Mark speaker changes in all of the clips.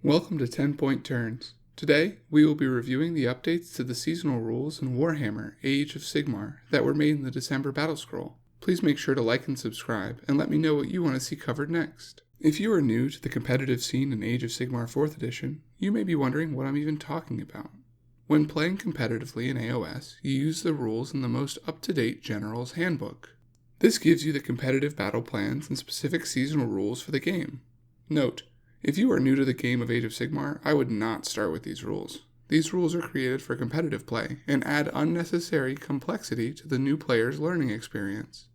Speaker 1: Welcome to 10 Point Turns. Today, we will be reviewing the updates to the seasonal rules in Warhammer Age of Sigmar that were made in the December Battle Scroll. Please make sure to like and subscribe, and let me know what you want to see covered next. If you are new to the competitive scene in Age of Sigmar 4th Edition, you may be wondering what I'm even talking about. When playing competitively in AOS, you use the rules in the most up-to-date General's Handbook. This gives you the competitive battle plans and specific seasonal rules for the game. Note, if you are new to the game of Age of Sigmar, I would not start with these rules. These rules are created for competitive play and add unnecessary complexity to the new player's learning experience.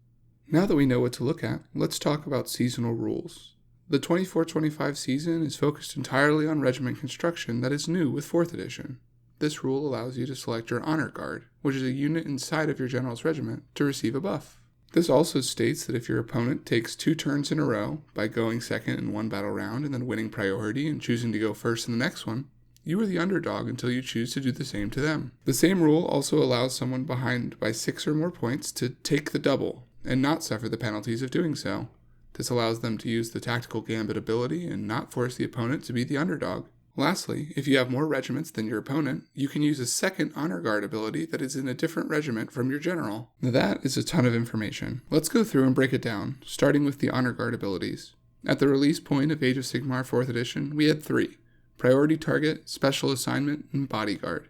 Speaker 1: Now that we know what to look at, let's talk about seasonal rules. The 24-25 season is focused entirely on regiment construction that is new with 4th edition. This rule allows you to select your Honor Guard, which is a unit inside of your general's regiment, to receive a buff. This also states that if your opponent takes 2 turns in a row by going second in one battle round and then winning priority and choosing to go first in the next one, you are the underdog until you choose to do the same to them. The same rule also allows someone behind by 6 or more points to take the double and not suffer the penalties of doing so. This allows them to use the tactical gambit ability and not force the opponent to be the underdog. Lastly, if you have more regiments than your opponent, you can use a second Honor Guard ability that is in a different regiment from your general. Now that is a ton of information. Let's go through and break it down, starting with the Honor Guard abilities. At the release point of Age of Sigmar 4th Edition, we had 3: Priority Target, Special Assignment, and Bodyguard.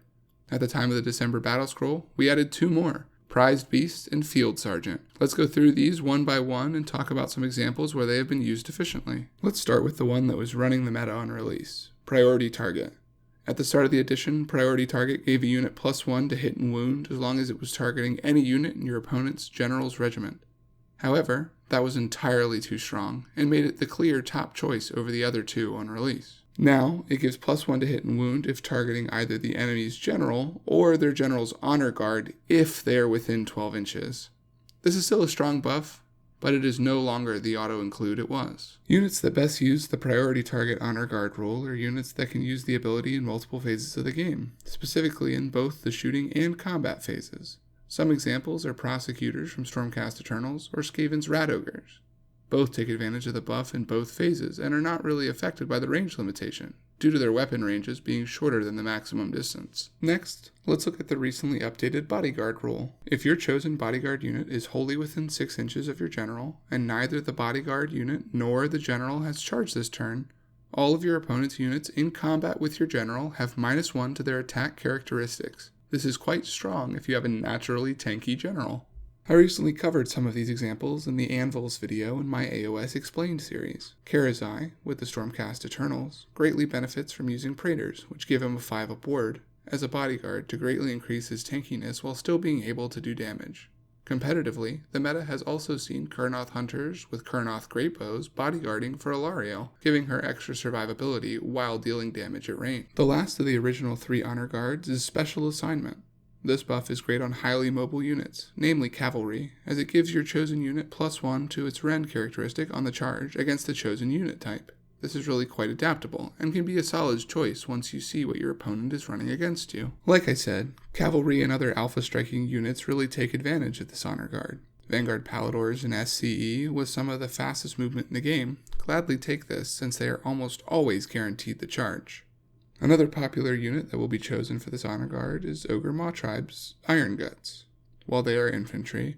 Speaker 1: At the time of the December Battle Scroll, we added 2 more: Prized Beast and Field Sergeant. Let's go through these one by one and talk about some examples where they have been used efficiently. Let's start with the one that was running the meta on release: Priority Target. At the start of the edition, Priority Target gave a unit +1 to hit and wound as long as it was targeting any unit in your opponent's general's regiment. However, that was entirely too strong and made it the clear top choice over the other 2 on release. Now, it gives +1 to hit and wound if targeting either the enemy's general or their general's Honor Guard if they are within 12 inches. This is still a strong buff, but it is no longer the auto-include it was. Units that best use the Priority Target Honor Guard rule are units that can use the ability in multiple phases of the game, specifically in both the shooting and combat phases. Some examples are Prosecutors from Stormcast Eternals or Skaven's Rat Ogres. Both take advantage of the buff in both phases and are not really affected by the range limitation, due to their weapon ranges being shorter than the maximum distance. Next, let's look at the recently updated Bodyguard rule. If your chosen Bodyguard unit is wholly within 6 inches of your general, and neither the Bodyguard unit nor the general has charged this turn, all of your opponent's units in combat with your general have -1 to their attack characteristics. This is quite strong if you have a naturally tanky general. I recently covered some of these examples in the Anvils video in my AOS Explained series. Karazai, with the Stormcast Eternals, greatly benefits from using Praetors, which give him a 5-up ward, as a bodyguard to greatly increase his tankiness while still being able to do damage. Competitively, the meta has also seen Kurnoth Hunters with Kurnoth Great Bows bodyguarding for Ilario, giving her extra survivability while dealing damage at range. The last of the original 3 Honor Guards is Special Assignment. This buff is great on highly mobile units, namely cavalry, as it gives your chosen unit +1 to its rend characteristic on the charge against the chosen unit type. This is really quite adaptable, and can be a solid choice once you see what your opponent is running against you. Like I said, cavalry and other alpha striking units really take advantage of this Honor Guard. Vanguard Paladors in SCE, with some of the fastest movement in the game, gladly take this since they are almost always guaranteed the charge. Another popular unit that will be chosen for this Honor Guard is Ogre Maw Tribe's Iron Guts. While they are infantry,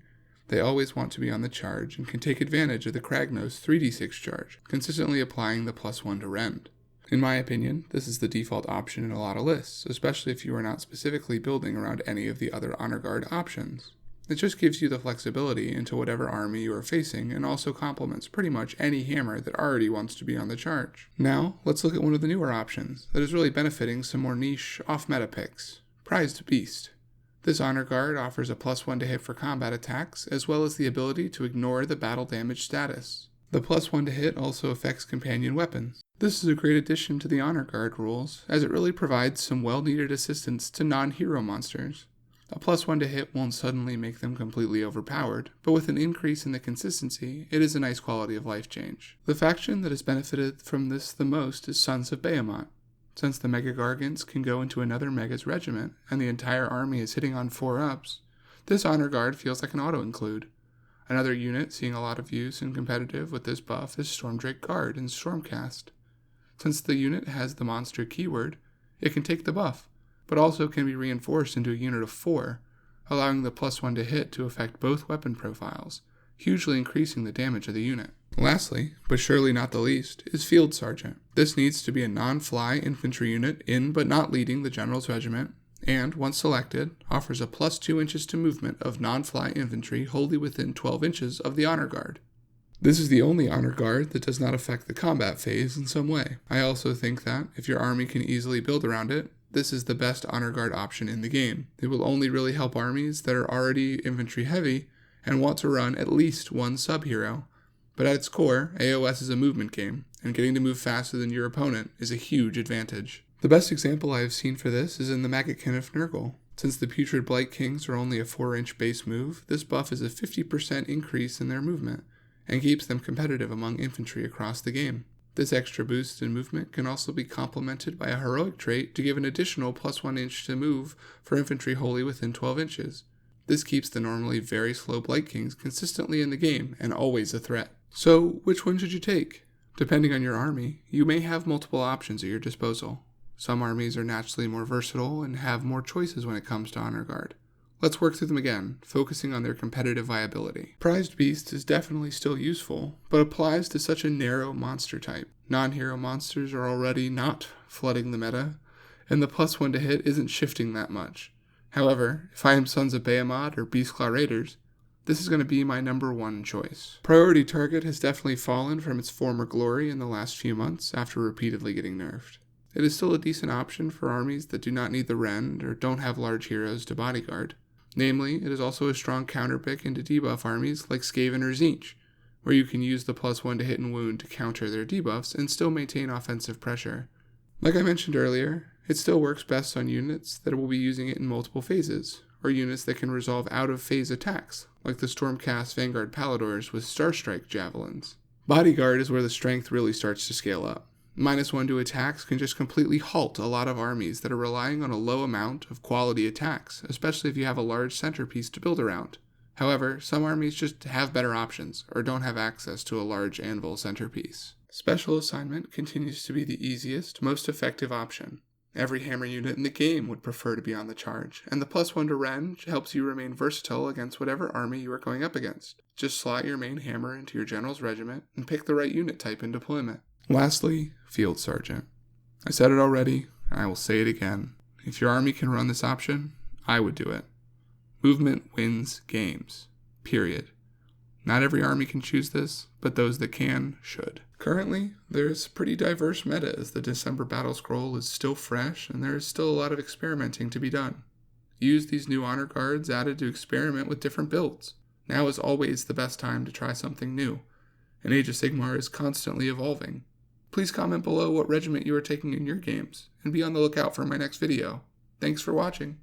Speaker 1: they always want to be on the charge and can take advantage of the Kragnos 3d6 charge, consistently applying the +1 to rend. In my opinion, this is the default option in a lot of lists, especially if you are not specifically building around any of the other Honor Guard options. It just gives you the flexibility into whatever army you are facing and also complements pretty much any hammer that already wants to be on the charge. Now, let's look at one of the newer options that is really benefiting some more niche off-meta picks: Prized Beast. This Honor Guard offers a +1 to hit for combat attacks, as well as the ability to ignore the battle damage status. The +1 to hit also affects companion weapons. This is a great addition to the Honor Guard rules, as it really provides some well-needed assistance to non-hero monsters. A +1 to hit won't suddenly make them completely overpowered, but with an increase in the consistency, it is a nice quality of life change. The faction that has benefited from this the most is Sons of Behemoth. Since the Mega Gargants can go into another Mega's regiment, and the entire army is hitting on 4-ups, this Honor Guard feels like an auto-include. Another unit seeing a lot of use in competitive with this buff is Stormdrake Guard in Stormcast. Since the unit has the monster keyword, it can take the buff, but also can be reinforced into a unit of 4, allowing the +1 to hit to affect both weapon profiles, hugely increasing the damage of the unit. Lastly, but surely not the least, is Field Sergeant. This needs to be a non-fly infantry unit in but not leading the General's Regiment, and, once selected, offers a +2 inches to movement of non-fly infantry wholly within 12 inches of the Honor Guard. This is the only Honor Guard that does not affect the combat phase in some way. I also think that, if your army can easily build around it, this is the best Honor Guard option in the game. It will only really help armies that are already infantry heavy and want to run at least one sub-hero, but at its core, AOS is a movement game, and getting to move faster than your opponent is a huge advantage. The best example I have seen for this is in the Maggotkin of Nurgle. Since the Putrid Blight Kings are only a 4-inch base move, this buff is a 50% increase in their movement, and keeps them competitive among infantry across the game. This extra boost in movement can also be complemented by a heroic trait to give an additional +1 inch to move for infantry wholly within 12 inches. This keeps the normally very slow Blight Kings consistently in the game and always a threat. So, which one should you take? Depending on your army, you may have multiple options at your disposal. Some armies are naturally more versatile and have more choices when it comes to Honor Guard. Let's work through them again, focusing on their competitive viability. Prized Beast is definitely still useful, but applies to such a narrow monster type. Non-hero monsters are already not flooding the meta, and the +1 to hit isn't shifting that much. However, if I am Sons of Behemoth or Beastclaw Raiders, this is going to be my number 1 choice. Priority Target has definitely fallen from its former glory in the last few months after repeatedly getting nerfed. It is still a decent option for armies that do not need the Rend or don't have large heroes to bodyguard. Namely, it is also a strong counterpick into debuff armies like Skaven or Tzeentch, where you can use the +1 to hit and wound to counter their debuffs and still maintain offensive pressure. Like I mentioned earlier, it still works best on units that will be using it in multiple phases, or units that can resolve out-of-phase attacks, like the Stormcast Vanguard Paladors with Starstrike Javelins. Bodyguard is where the strength really starts to scale up. -1 to attacks can just completely halt a lot of armies that are relying on a low amount of quality attacks, especially if you have a large centerpiece to build around. However, some armies just have better options, or don't have access to a large anvil centerpiece. Special Assignment continues to be the easiest, most effective option. Every hammer unit in the game would prefer to be on the charge, and the +1 to Rend helps you remain versatile against whatever army you are going up against. Just slot your main hammer into your General's Regiment, and pick the right unit type in deployment. Lastly, Field Sergeant. I said it already, and I will say it again. If your army can run this option, I would do it. Movement wins games. Period. Not every army can choose this, but those that can, should. Currently, there is a pretty diverse meta as the December Battle Scroll is still fresh and there is still a lot of experimenting to be done. Use these new Honor Guards added to experiment with different builds. Now is always the best time to try something new, and Age of Sigmar is constantly evolving. Please comment below what regiment you are taking in your games, and be on the lookout for my next video. Thanks for watching.